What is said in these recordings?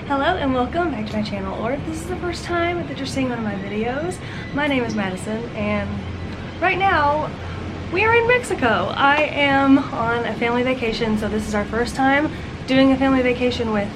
Hello and welcome back to my channel, or if this is the first time that you're seeing one of my videos, my name is Madison and right now we are in Mexico. I am on a family vacation, so this is our first time doing a family vacation with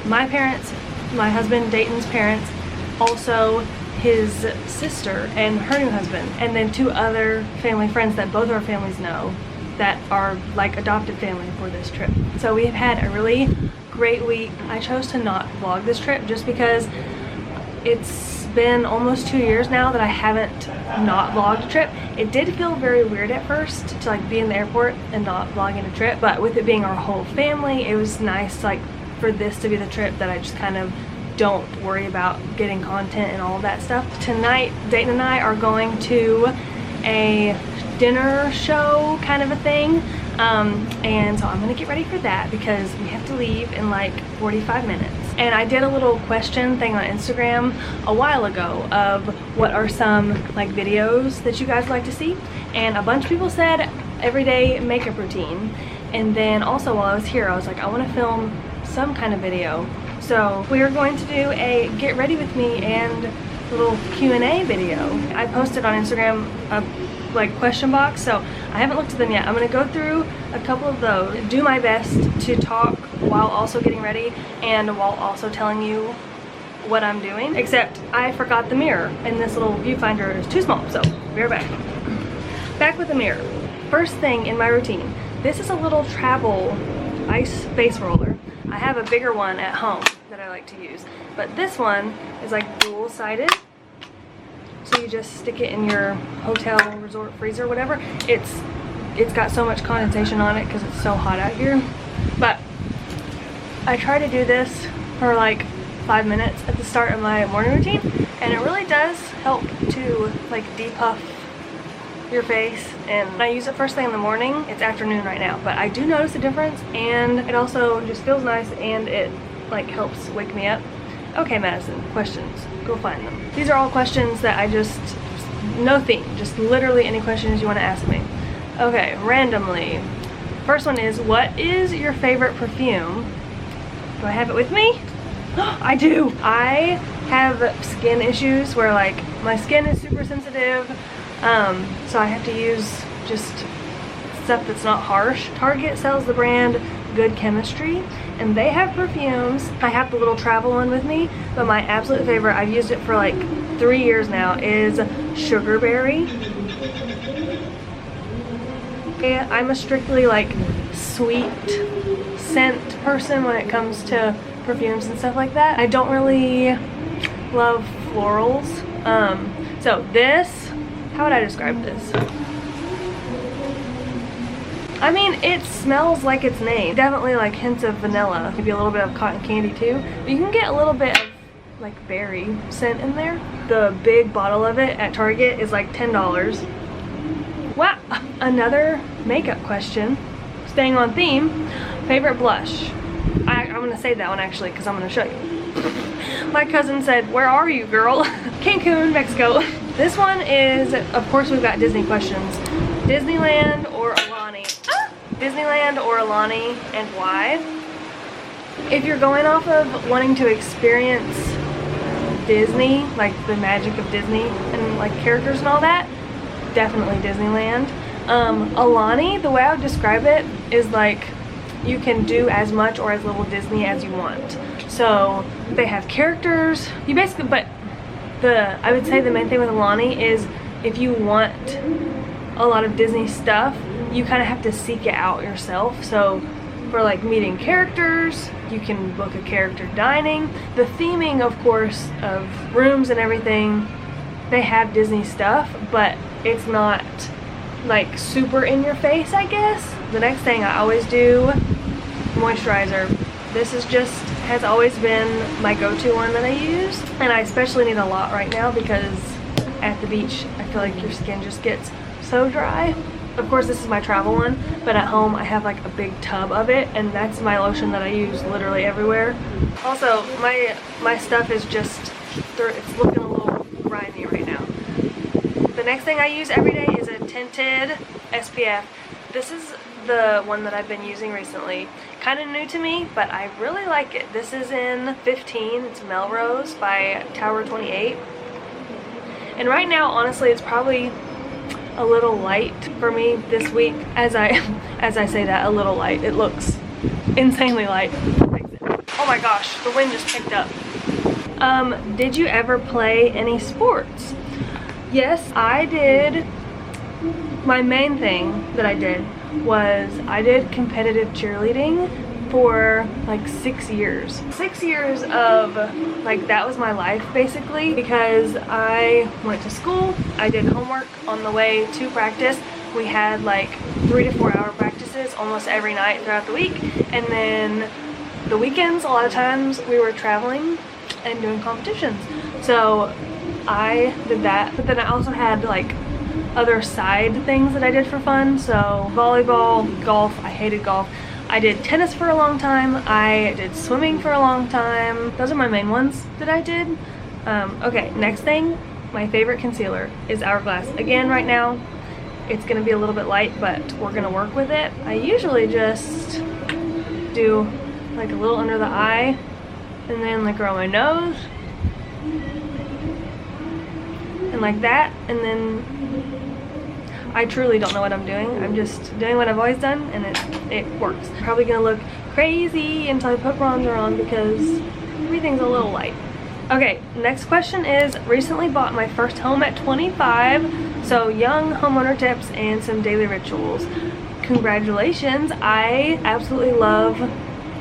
my parents, my husband Dayton's parents, also his sister and her new husband, and then two other family friends that both our families know that are like adopted family for this trip. So we have had a really great week. I chose to not vlog this trip just because it's been almost 2 years now that I haven't not vlogged a trip. It did feel very weird at first to like be in the airport and not vlogging a trip, but with it being our whole family, it was nice like for this to be the trip that I just kind of don't worry about getting content and all of that stuff. Tonight, Dayton and I are going to a dinner show kind of a thing. And so I'm gonna get ready for that because we have to leave in like 45 minutes. And I did a little question thing on Instagram a while ago of what are some like videos that you guys like to see, and a bunch of people said everyday makeup routine. And then also while I was here I was like, I want to film some kind of video, so we are going to do a get ready with me and little Q&A video. I posted on Instagram a like question box, so I haven't looked at them yet. I'm gonna go through a couple of those, do my best to talk while also getting ready and while also telling you what I'm doing, except I forgot the mirror and this little viewfinder is too small, so we're back with the mirror. First thing in my routine, this is a little travel ice face roller. I have a bigger one at home that I like to use, but this one is like dual-sided. So you just stick it in your hotel resort freezer, whatever. It's got so much condensation on it because it's so hot out here. But I try to do this for like 5 minutes at the start of my morning routine, and it really does help to like depuff your face. And I use it first thing in the morning. It's afternoon right now, but I do notice a difference, and it also just feels nice and it like helps wake me up. Okay, Madison, questions. Go find them. These are all questions that I just, no theme, just literally any questions you want to ask me. Okay, randomly. First one is, what is your favorite perfume? Do I have it with me? I do. I have skin issues where like my skin is super sensitive, so I have to use just stuff that's not harsh. Target sells the brand Good Chemistry, and they have perfumes. I have the little travel one with me, but my absolute favorite, I've used it for like 3 years now, is Sugarberry. I'm a strictly like sweet scent person when it comes to perfumes and stuff like that. I don't really love florals. So this, how would I describe this? I mean, it smells like its name. Definitely like hints of vanilla, maybe a little bit of cotton candy too. But you can get a little bit of like berry scent in there. The big bottle of it at Target is like $10. Wow, another makeup question. Staying on theme, favorite blush. I'm gonna save that one actually because I'm gonna show you. My cousin said, where are you, girl? Cancun, Mexico. This one is, of course we've got Disney questions. Disneyland or Alani? Disneyland or Alani, and why? If you're going off of wanting to experience Disney, like the magic of Disney and like characters and all that, definitely Disneyland. Alani, the way I would describe it is like you can do as much or as little Disney as you want. So they have characters, you basically, but I would say the main thing with Alani is if you want a lot of Disney stuff, you kind of have to seek it out yourself. So for like meeting characters, you can book a character dining. The theming, of course, of rooms and everything, they have Disney stuff, but it's not like super in your face, I guess. The next thing I always do, moisturizer. This is just, has always been my go-to one that I use, and I especially need a lot right now because at the beach I feel like your skin just gets so dry. Of course this is my travel one, but at home I have like a big tub of it, and that's my lotion that I use literally everywhere. Also my stuff is just, it's looking a little grimy right now. The next thing I use every day is a tinted SPF. This is the one that I've been using recently. Kind of new to me, but I really like it. This is in 15. It's Melrose by Tower 28. And right now, honestly, it's probably a little light for me this week. As I say that, a little light. It looks insanely light. Oh my gosh, the wind just picked up. Did you ever play any sports? Yes, I did. My main thing that I did was I did competitive cheerleading for like 6 years. 6 years of like, that was my life basically, because I went to school, I did homework on the way to practice. We had like 3 to 4 hour practices almost every night throughout the week, and then the weekends a lot of times we were traveling and doing competitions. So I did that, but then I also had like other side things that I did for fun. So volleyball, golf. I hated golf. I did tennis for a long time. I did swimming for a long time. Those are my main ones that I did. Okay, next thing, my favorite concealer is Hourglass. Again, right now it's gonna be a little bit light, but we're gonna work with it. I usually just do like a little under the eye and then like around my nose and like that, and then I truly don't know what I'm doing. I'm just doing what I've always done, and it works. Probably gonna look crazy until I put bronzer on because everything's a little light. Okay, next question is, recently bought my first home at 25, so young homeowner tips and some daily rituals. Congratulations. I absolutely love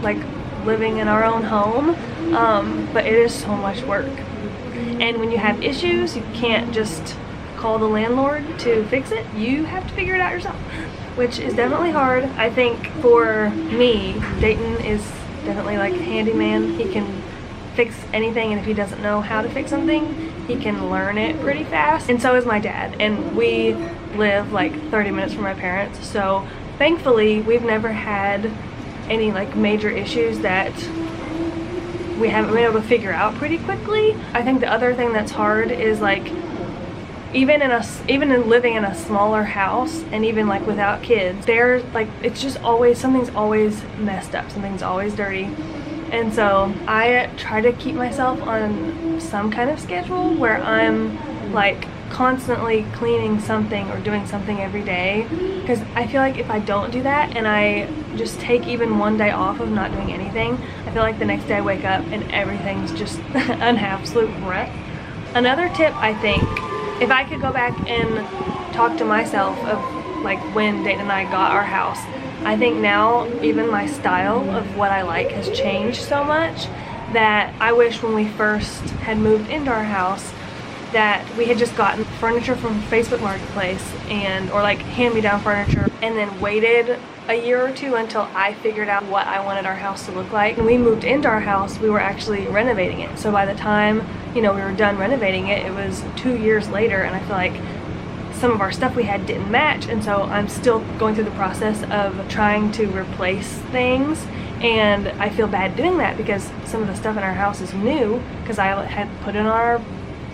like living in our own home, but it is so much work. And when you have issues, you can't just call the landlord to fix it. You have to figure it out yourself, which is definitely hard. I think for me, Dayton is definitely like a handyman. He can fix anything, and if he doesn't know how to fix something, he can learn it pretty fast. And so is my dad, and we live like 30 minutes from my parents, so thankfully we've never had any like major issues that we haven't been able to figure out pretty quickly. I think the other thing that's hard is like, even in living in a smaller house, and even like without kids, there's like, it's just always, something's always messed up, something's always dirty. And so I try to keep myself on some kind of schedule where I'm like constantly cleaning something or doing something every day, because I feel like if I don't do that and I just take even one day off of not doing anything, I feel like the next day I wake up and everything's just an absolute wreck. Another tip, I think, if I could go back and talk to myself of like when Dayton and I got our house, I think now even my style of what I like has changed so much that I wish when we first had moved into our house that we had just gotten furniture from Facebook Marketplace or like hand-me-down furniture, and then waited a year or two until I figured out what I wanted our house to look like. When we moved into our house, we were actually renovating it. So by the time, you know, we were done renovating it, it was 2 years later, and I feel like some of our stuff we had didn't match, and so I'm still going through the process of trying to replace things, and I feel bad doing that because some of the stuff in our house is new because I had put it on our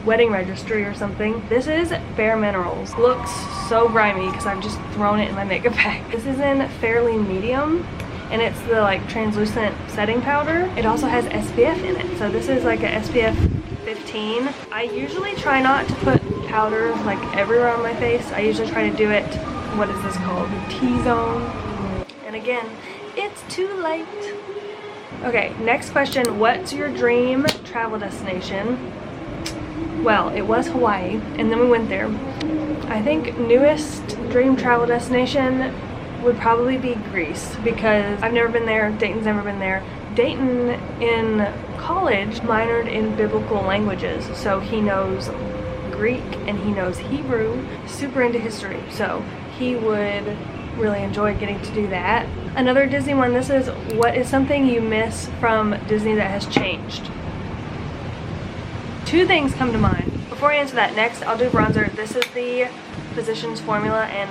wedding registry or something. This is Bare Minerals. Looks so grimy because I've just thrown it in my makeup bag. This is in Fairly Medium, and it's the like translucent setting powder. It also has SPF in it, so this is like a SPF 15. I usually try not to put powder like everywhere on my face. I usually try to do it, what is this called, T-zone. And again, it's too late. Okay, next question. What's your dream travel destination? Well, it was Hawaii, and then we went there. I think newest dream travel destination would probably be Greece, because I've never been there, Dayton's never been there. Dayton in college minored in biblical languages, so he knows Greek and he knows Hebrew, super into history, so he would really enjoy getting to do that. Another Disney one, this is, what is something you miss from Disney that has changed? Two things come to mind. Before I answer that, next I'll do bronzer. This is the Physicians Formula, and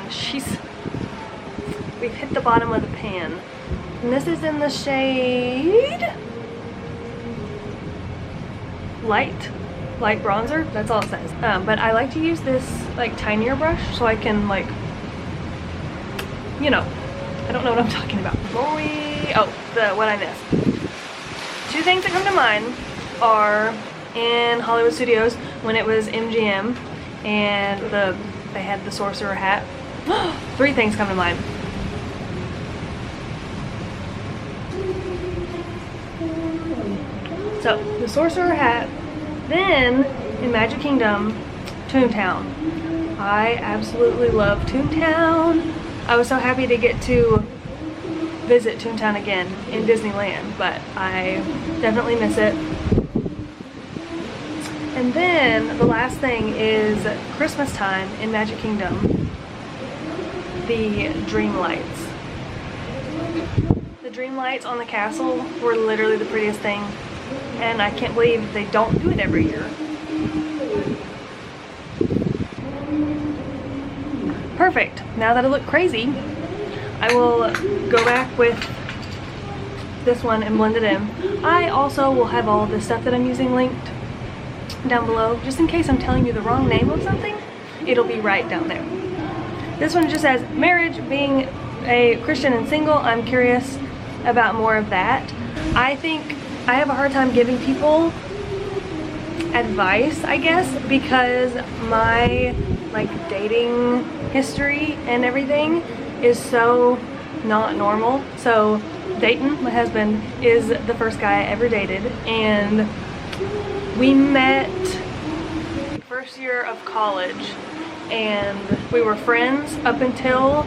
we've hit the bottom of the pan. And this is in the shade light bronzer, that's all it says. But I like to use this like tinier brush so I can like you know, I don't know what I'm talking about. Before we, what I missed. Two things that come to mind are in Hollywood Studios when it was MGM and they had the sorcerer hat. Three things come to mind. So, the sorcerer hat, then in Magic Kingdom, Toontown. I absolutely love Toontown. I was so happy to get to visit Toontown again in Disneyland, but I definitely miss it. And then the last thing is Christmas time in Magic Kingdom. The dream lights. The dream lights on the castle were literally the prettiest thing, and I can't believe they don't do it every year. Perfect. Now that I look crazy, I will go back with this one and blend it in. I also will have all the stuff that I'm using linked down below, just in case I'm telling you the wrong name of something. It'll be right down there. This one just says, marriage, being a Christian and single. I'm curious about more of that. I think I have a hard time giving people advice, I guess, because my dating history and everything is so not normal. So Dayton, my husband, is the first guy I ever dated, and we met first year of college, and we were friends up until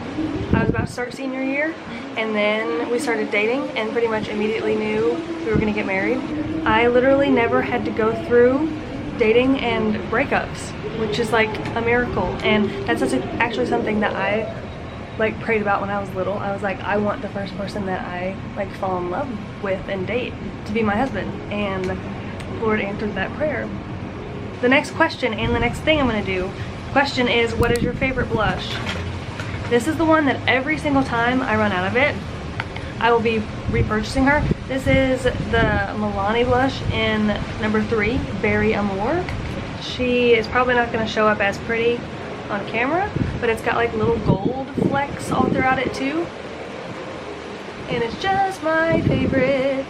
I was about to start senior year, and then we started dating and pretty much immediately knew we were gonna get married. I literally never had to go through dating and breakups, which is like a miracle, and that's actually something that I prayed about when I was little. I was like, I want the first person that I fall in love with and date to be my husband, and the Lord answered that prayer. The next question and the next thing I'm gonna do, question is, what is your favorite blush? This is the one that every single time I run out of it, I will be repurchasing her. This is the Milani blush in number 3, Berry Amour. She is probably not going to show up as pretty on camera, but it's got little gold flecks all throughout it too. And it's just my favorite.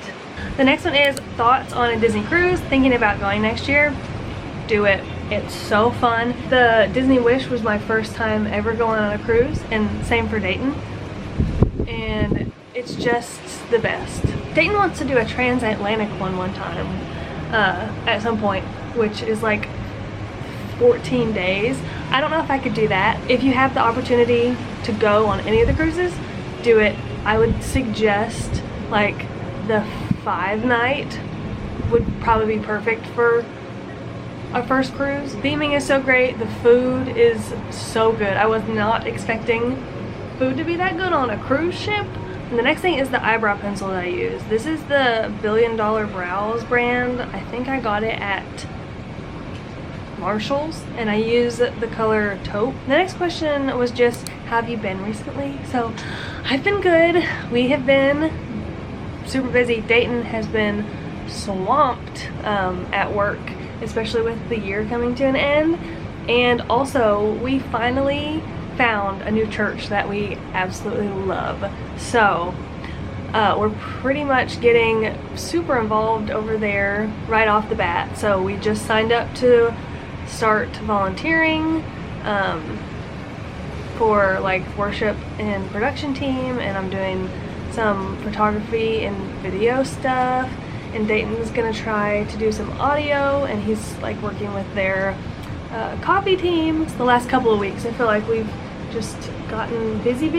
The next one is thoughts on a Disney cruise. Thinking about going next year. Do it. It's so fun. The Disney Wish was my first time ever going on a cruise, and same for Dayton. And it's just the best. Dayton wants to do a transatlantic one time at some point, which is 14 days. I don't know if I could do that. If you have the opportunity to go on any of the cruises, do it. I would suggest the 5-night would probably be perfect for a first cruise. Theming is so great. The food is so good. I was not expecting food to be that good on a cruise ship. And the next thing is the eyebrow pencil that I use. This is the Billion Dollar Brows brand. I think I got it at Marshall's, and I use the color taupe. The next question was just, how have you been recently? So I've been good. We have been super busy. Dayton has been swamped at work, especially with the year coming to an end. And also we finally found a new church that we absolutely love. So we're pretty much getting super involved over there right off the bat. So we just signed up to start volunteering for worship and production team, and I'm doing some photography and video stuff, and Dayton's gonna try to do some audio, and he's working with their copy teams. The last couple of weeks I feel like we've just gotten busy.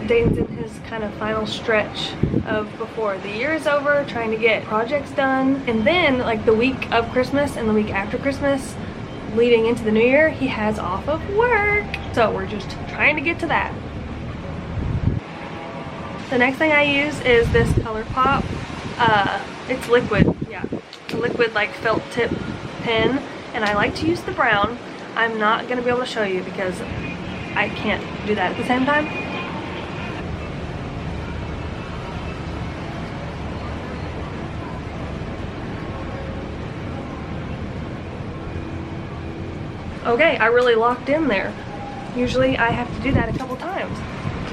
Dayton's in his kind of final stretch of before the year is over, trying to get projects done, and then the week of Christmas and the week after Christmas leading into the new year, he has off of work, so we're just trying to get to that. The next thing I use is this ColourPop. It's liquid, yeah, a liquid felt tip pen, and I like to use the brown. I'm not gonna be able to show you because I can't do that at the same time. Okay, I really locked in there. Usually I have to do that a couple times.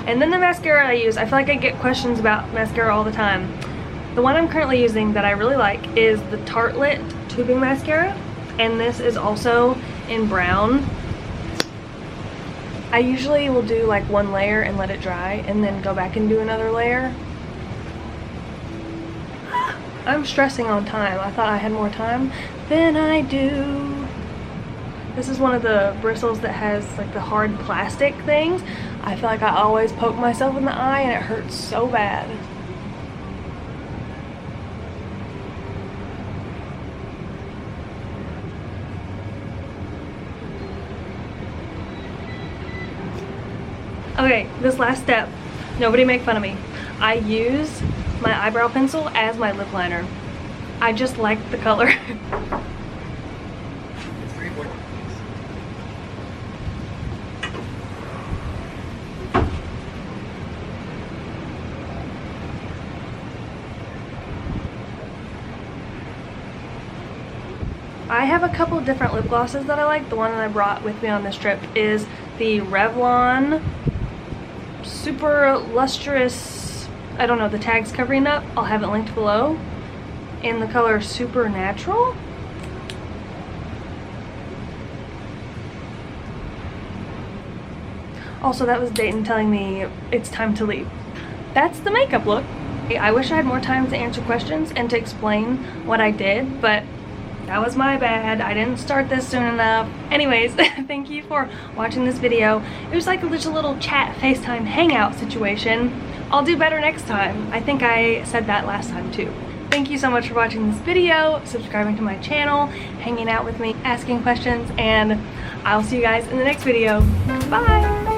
And then the mascara I use, I feel like I get questions about mascara all the time. The one I'm currently using that I really like is the Tartelette Tubing Mascara, and this is also in brown. I usually will do like one layer and let it dry and then go back and do another layer. I'm stressing on time. I thought I had more time than I do. This is one of the bristles that has like the hard plastic things. I feel like I always poke myself in the eye and it hurts so bad. Okay, this last step, nobody make fun of me. I use my eyebrow pencil as my lip liner. I just like the color. I have a couple of different lip glosses that I like. The one that I brought with me on this trip is the Revlon Super Lustrous, I don't know, the tag's covering up. I'll have it linked below. In the color Super Natural. Also, that was Dayton telling me it's time to leave. That's the makeup look. I wish I had more time to answer questions and to explain what I did, but that was my bad. I didn't start this soon enough. Anyways, thank you for watching this video. It was like just a little chat, FaceTime, hangout situation. I'll do better next time. I think I said that last time too. Thank you so much for watching this video, subscribing to my channel, hanging out with me, asking questions, and I'll see you guys in the next video. Bye!